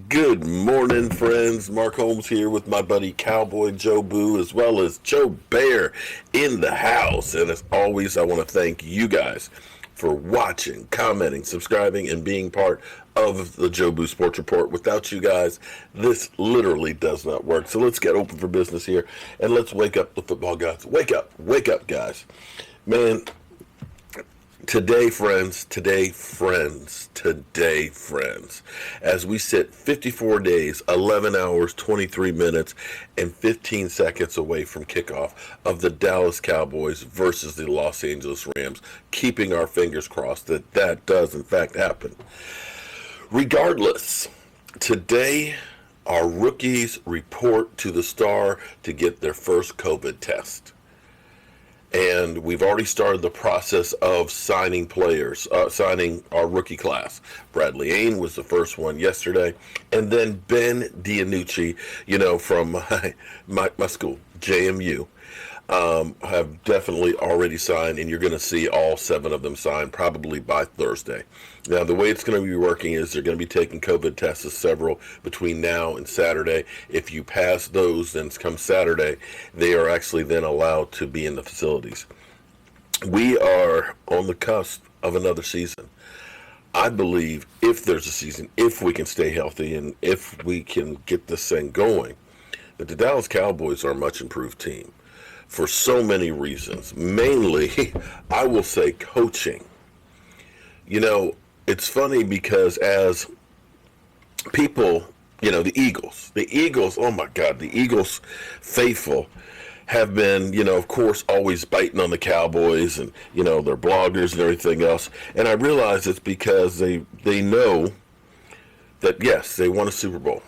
Good morning, friends. Mark Holmes here with my buddy Cowboy Joe Boo, as well as Joe Bear in the house. And as always, I want to thank you guys for watching, commenting, subscribing, and being part of the Joe Boo Sports Report. Without you guys, this literally does not work. So let's get open for business here, and let's wake up the football guys. Wake up, guys. Man, today, friends, as we sit 54 days, 11 hours, 23 minutes, and 15 seconds away from kickoff of the Dallas Cowboys versus the Los Angeles Rams, keeping our fingers crossed that that does, in fact, happen. Regardless, today, our rookies report to the Star to get their first COVID test. And we've already started the process of signing players, signing our rookie class. Bradley Ain was the first one yesterday. And then Ben Dinucci, from my school, JMU, have definitely already signed, and you're going to see all 7 of them signed probably by Thursday. Now, the way it's going to be working is they're going to be taking COVID tests of several between now and Saturday. If you pass those, then come Saturday, they are actually then allowed to be in the facilities. We are on the cusp of another season. I believe if there's a season, if we can stay healthy, and if we can get this thing going, that the Dallas Cowboys are a much improved team for so many reasons. Mainly, I will say coaching. It's funny because as people, the Eagles, oh my God, the Eagles faithful have been, of course, always biting on the Cowboys and, their bloggers and everything else. And I realize it's because they know that, yes, they won a Super Bowl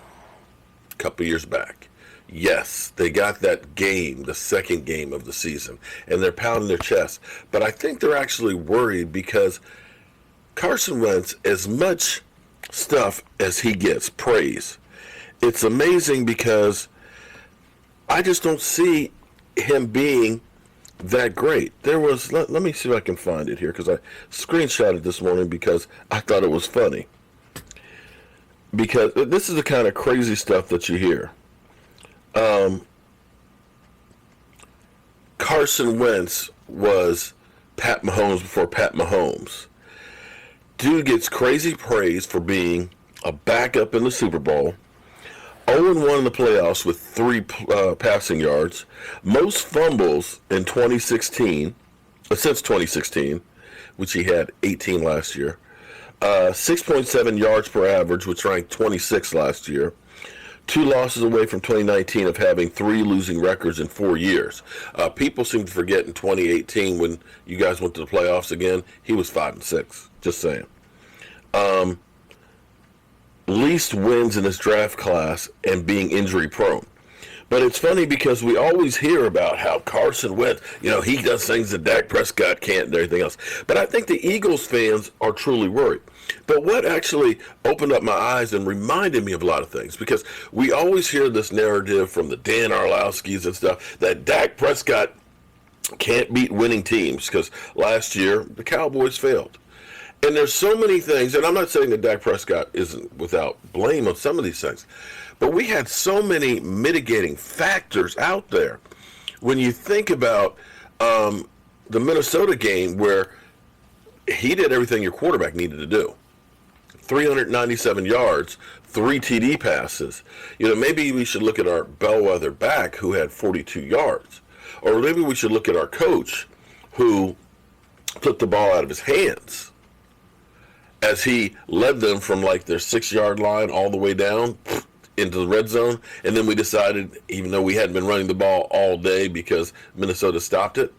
a couple years back. Yes, they got that game, the second game of the season, and they're pounding their chest. But I think they're actually worried because Carson Wentz, as much stuff as he gets, praise, it's amazing because I just don't see him being that great. There was, let me see if I can find it here, because I screenshotted this morning because I thought it was funny. Because this is the kind of crazy stuff that you hear. Carson Wentz was Pat Mahomes before Pat Mahomes. Dude gets crazy praise for being a backup in the Super Bowl, 0-1 in the playoffs with 3 passing yards, most fumbles in 2016, since 2016, which he had 18 last year, 6.7 yards per average, which ranked 26 last year, 2 losses away from 2019 of having 3 losing records in 4 years. People seem to forget in 2018 when you guys went to the playoffs again, he was 5-6. Just saying. Least wins in this draft class and being injury prone. But it's funny because we always hear about how Carson Wentz, he does things that Dak Prescott can't and everything else. But I think the Eagles fans are truly worried. But what actually opened up my eyes and reminded me of a lot of things, because we always hear this narrative from the Dan Orlovskis and stuff that Dak Prescott can't beat winning teams because last year the Cowboys failed. And there's so many things, and I'm not saying that Dak Prescott isn't without blame on some of these things, but we had so many mitigating factors out there. When you think about the Minnesota game where he did everything your quarterback needed to do. 397 yards, 3 TD passes. Maybe we should look at our bellwether back who had 42 yards. Or maybe we should look at our coach who took the ball out of his hands as he led them from like their 6-yard line all the way down into the red zone. And then we decided, even though we hadn't been running the ball all day because Minnesota stopped it,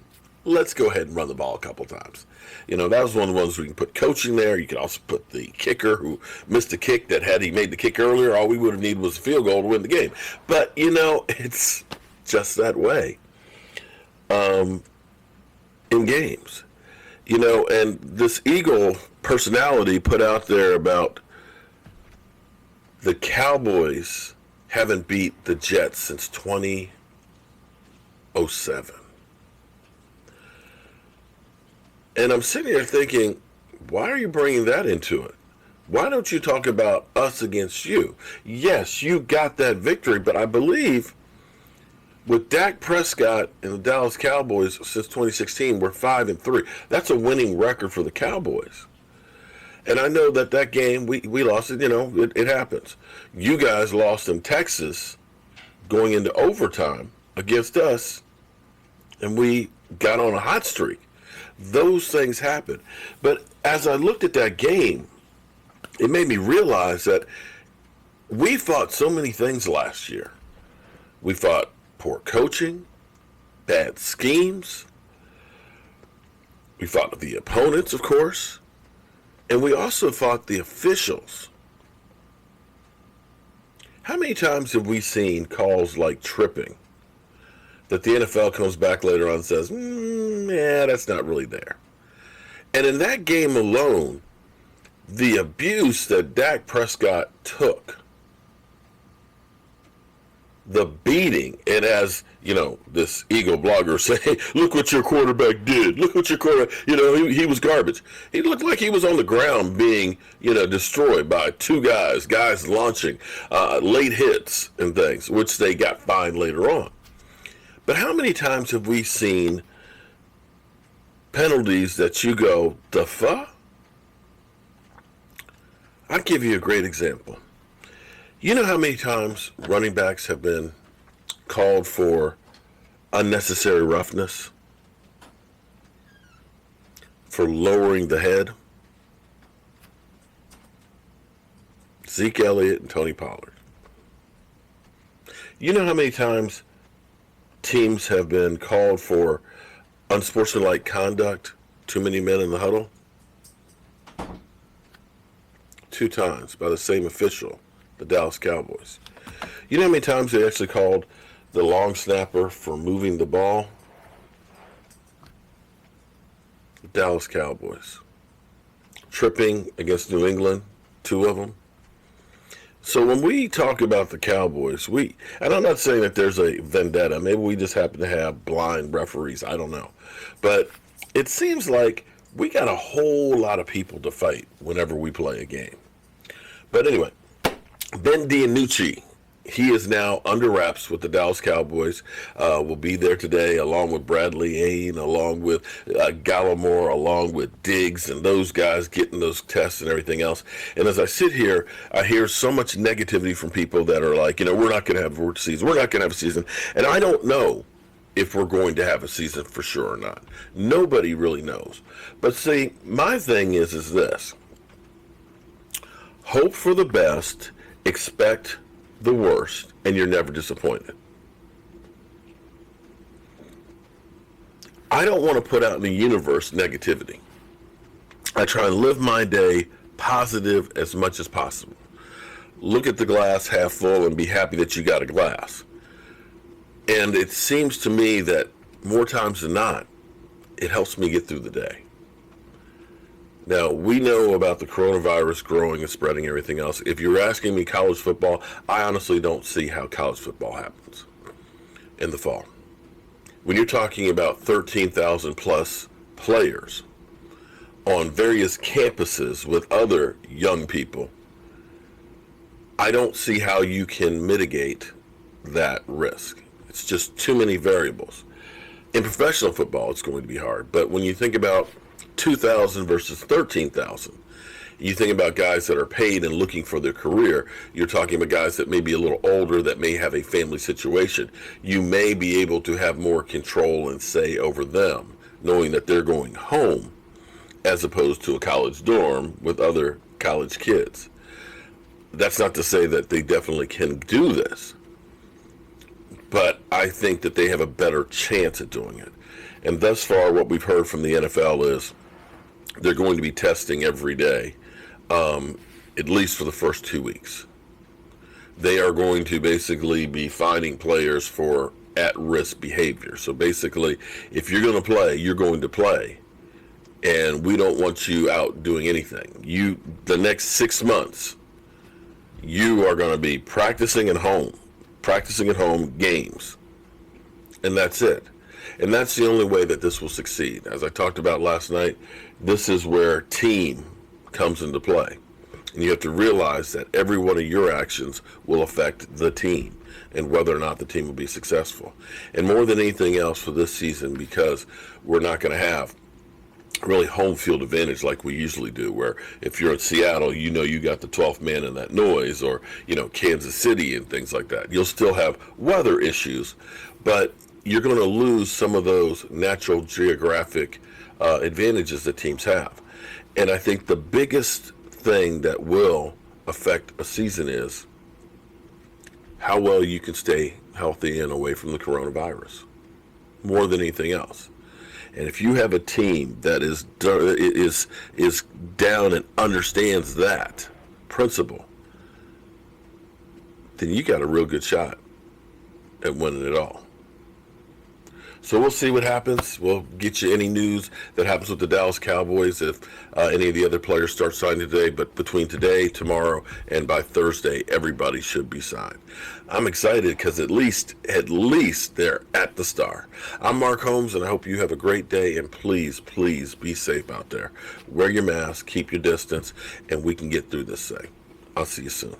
let's go ahead and run the ball a couple times. That was one of the ones we can put coaching there. You can also put the kicker who missed a kick that had he made the kick earlier, all we would have needed was a field goal to win the game. But, it's just that way in games. And this Eagle personality put out there about the Cowboys haven't beat the Jets since 2007. And I'm sitting here thinking, why are you bringing that into it? Why don't you talk about us against you? Yes, you got that victory, but I believe with Dak Prescott and the Dallas Cowboys since 2016, we're 5-3. That's a winning record for the Cowboys. And I know that game, we lost it, it happens. You guys lost in Texas going into overtime against us, and we got on a hot streak. Those things happen. But as I looked at that game, it made me realize that we fought so many things last year. We fought poor coaching, bad schemes. We fought the opponents, of course. And we also fought the officials. How many times have we seen calls like tripping that the NFL comes back later on and says, yeah, that's not really there? And in that game alone, the abuse that Dak Prescott took, the beating, and as, this Eagle blogger saying, look what your quarterback did. Look what your quarterback, he was garbage. He looked like he was on the ground being, destroyed by two guys launching late hits and things, which they got fined later on. But how many times have we seen penalties that you go, the fuck? I'll give you a great example. You know how many times running backs have been called for unnecessary roughness? For lowering the head? Zeke Elliott and Tony Pollard. You know how many times teams have been called for unsportsmanlike conduct? Too many men in the huddle? 2 times by the same official. The Dallas Cowboys. You know how many times they actually called the long snapper for moving the ball? The Dallas Cowboys. Tripping against New England, 2 of them. So when we talk about the Cowboys, and I'm not saying that there's a vendetta. Maybe we just happen to have blind referees. I don't know. But it seems like we got a whole lot of people to fight whenever we play a game. But anyway, Ben Dinucci, he is now under wraps with the Dallas Cowboys. Will be there today, along with Bradley Ain, along with Gallimore, along with Diggs, and those guys getting those tests and everything else. And as I sit here, I hear so much negativity from people that are like, we're not going to have a season. We're not going to have a season. And I don't know if we're going to have a season for sure or not. Nobody really knows. But see, my thing is this. Hope for the best, expect the worst, and you're never disappointed. I don't want to put out in the universe negativity. I try and live my day positive as much as possible. Look at the glass half full and be happy that you got a glass. And it seems to me that more times than not, it helps me get through the day. Now, we know about the coronavirus growing and spreading and everything else. If you're asking me college football, I honestly don't see how college football happens in the fall. When you're talking about 13,000 plus players on various campuses with other young people, I don't see how you can mitigate that risk. It's just too many variables. In professional football, it's going to be hard. But when you think about 2,000 versus 13,000. You think about guys that are paid and looking for their career. You're talking about guys that may be a little older, that may have a family situation. You may be able to have more control and say over them, knowing that they're going home, as opposed to a college dorm with other college kids. That's not to say that they definitely can do this, but I think that they have a better chance at doing it. And thus far, what we've heard from the NFL is they're going to be testing every day, at least for the first 2 weeks. They are going to basically be finding players for at-risk behavior. So basically, if you're going to play, you're going to play. And we don't want you out doing anything. The next 6 months, you are going to be practicing at home games. And that's it. And that's the only way that this will succeed. As I talked about last night, this is where team comes into play. And you have to realize that every one of your actions will affect the team and whether or not the team will be successful. And more than anything else for this season, because we're not going to have really home field advantage like we usually do, where if you're in Seattle, you got the 12th man in that noise, or Kansas City and things like that. You'll still have weather issues, but you're going to lose some of those natural geographic advantages that teams have. And I think the biggest thing that will affect a season is how well you can stay healthy and away from the coronavirus, more than anything else. And if you have a team that is down and understands that principle, then you got a real good shot at winning it all. So we'll see what happens. We'll get you any news that happens with the Dallas Cowboys if any of the other players start signing today. But between today, tomorrow, and by Thursday, everybody should be signed. I'm excited because at least they're at the Star. I'm Mark Holmes, and I hope you have a great day. And please, please be safe out there. Wear your mask, keep your distance, and we can get through this thing. I'll see you soon.